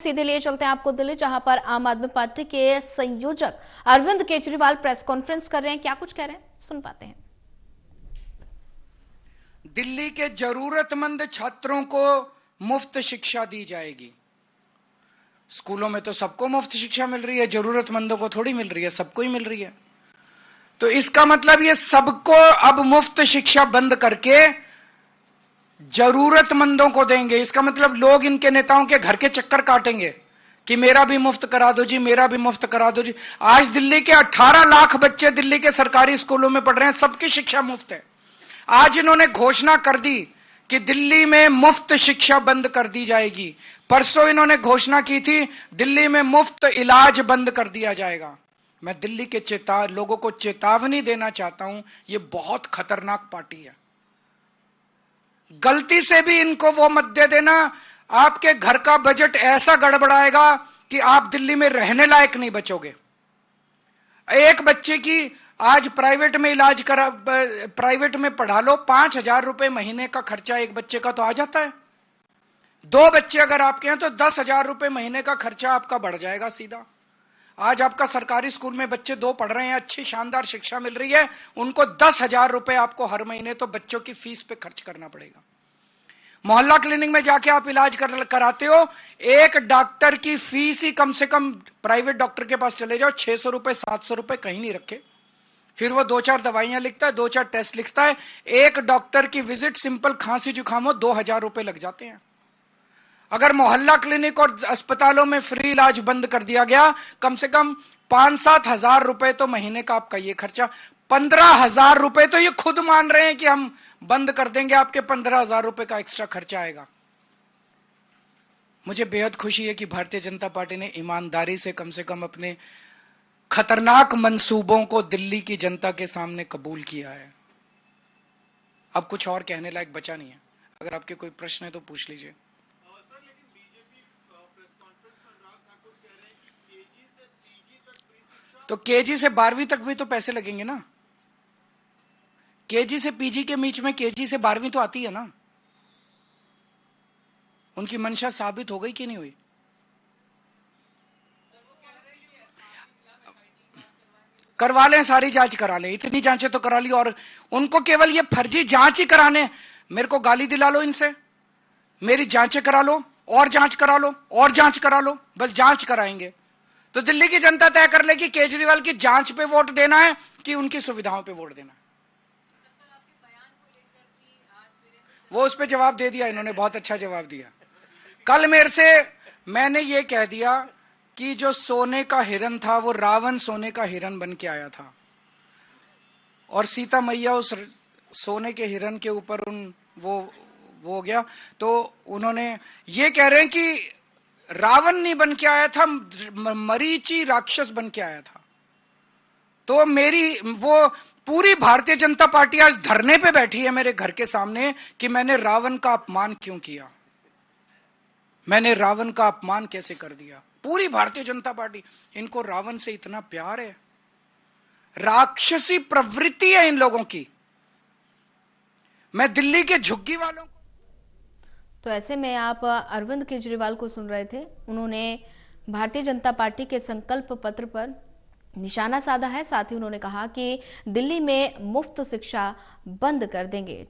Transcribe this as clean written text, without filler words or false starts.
सीधे लिए चलते हैं आपको दिल्ली, जहां पर आम आदमी पार्टी के संयोजक अरविंद केजरीवाल प्रेस कॉन्फ्रेंस कर रहे हैं। क्या कुछ कह रहे हैं, सुन पाते हैं। दिल्ली के जरूरतमंद छात्रों को मुफ्त शिक्षा दी जाएगी। स्कूलों में तो सबको मुफ्त शिक्षा मिल रही है, जरूरतमंदों को थोड़ी मिल रही है, सबको ही मिल रही है। तो इसका मतलब ये सबको अब मुफ्त शिक्षा बंद करके जरूरतमंदों को देंगे। इसका मतलब लोग इनके नेताओं के घर के चक्कर काटेंगे कि मेरा भी मुफ्त करा दो जी, मेरा भी मुफ्त करा दो जी। आज दिल्ली के 18 लाख बच्चे दिल्ली के सरकारी स्कूलों में पढ़ रहे हैं, सबकी शिक्षा मुफ्त है। आज इन्होंने घोषणा कर दी कि दिल्ली में मुफ्त शिक्षा बंद कर दी जाएगी। परसों इन्होंने घोषणा की थी दिल्ली में मुफ्त इलाज बंद कर दिया जाएगा। मैं दिल्ली के लोगों को चेतावनी देना चाहता हूं, यह बहुत खतरनाक पार्टी है। गलती से भी इनको वो मत दे देना, आपके घर का बजट ऐसा गड़बड़ाएगा कि आप दिल्ली में रहने लायक नहीं बचोगे। एक बच्चे की आज प्राइवेट में इलाज करा, प्राइवेट में पढ़ा लो, 5,000 रुपए महीने का खर्चा एक बच्चे का तो आ जाता है। 2 बच्चे अगर आपके हैं तो 10,000 रुपए महीने का खर्चा आपका बढ़ जाएगा सीधा। आज आपका सरकारी स्कूल में बच्चे 2 पढ़ रहे हैं, अच्छी शानदार शिक्षा मिल रही है, उनको 10,000 रुपए आपको हर महीने तो बच्चों की फीस पे खर्च करना पड़ेगा। मोहल्ला क्लिनिक में जाके आप इलाज कराते हो, एक डॉक्टर की फीस ही कम से कम, प्राइवेट डॉक्टर के पास चले जाओ, 600 रुपए 700 रुपए कहीं नहीं रखे। फिर वो 2-4 दवाइयां लिखता है, 2-4 टेस्ट लिखता है। एक डॉक्टर की विजिट सिंपल खांसी जुकाम हो 2,000 रुपए लग जाते हैं। अगर मोहल्ला क्लिनिक और अस्पतालों में फ्री इलाज बंद कर दिया गया, कम से कम 5-7 हजार रुपए तो महीने का आपका ये खर्चा, 15,000 रुपए तो ये खुद मान रहे हैं कि हम बंद कर देंगे, आपके 15,000 रुपए का एक्स्ट्रा खर्चा आएगा। मुझे बेहद खुशी है कि भारतीय जनता पार्टी ने ईमानदारी से कम अपने खतरनाक मंसूबों को दिल्ली की जनता के सामने कबूल किया है। अब कुछ और कहने लायक बचा नहीं है। अगर आपके कोई प्रश्न है तो पूछ लीजिए। तो केजी से 12वीं तक भी तो पैसे लगेंगे ना। केजी से पीजी के बीच में केजी से 12वीं तो आती है ना। उनकी मंशा साबित हो गई कि नहीं हुई? करवा लें, सारी जांच करा लें, इतनी जांचें तो करा ली। और उनको केवल ये फर्जी जांच ही कराने, मेरे को गाली दिला लो इनसे, मेरी जांचें करा लो और जांच करा लो और जांच करा लो, बस जांच कराएंगे। तो दिल्ली की जनता तय कर ले कि केजरीवाल की जांच पे वोट देना है कि उनकी सुविधाओं पे वोट देना है। वो उस पे जवाब दे दिया इन्होंने, बहुत अच्छा जवाब दिया। कल मेरे से मैंने ये कह दिया कि जो सोने का हिरन था वो रावण सोने का हिरन बन के आया था, और सीता मैया उस सोने के हिरन के ऊपर वो हो गया। तो उन्होंने ये कह रहे हैं कि रावण नहीं बन के आया था, मरीची राक्षस बन के आया था। तो मेरी वो पूरी भारतीय जनता पार्टी आज धरने पे बैठी है मेरे घर के सामने कि मैंने रावण का अपमान क्यों किया, मैंने रावण का अपमान कैसे कर दिया। पूरी भारतीय जनता पार्टी, इनको रावण से इतना प्यार है, राक्षसी प्रवृत्ति है इन लोगों की। मैं दिल्ली के झुग्गी वालों को, तो ऐसे में आप अरविंद केजरीवाल को सुन रहे थे। उन्होंने भारतीय जनता पार्टी के संकल्प पत्र पर निशाना साधा है। साथ ही उन्होंने कहा कि दिल्ली में मुफ्त शिक्षा बंद कर देंगे।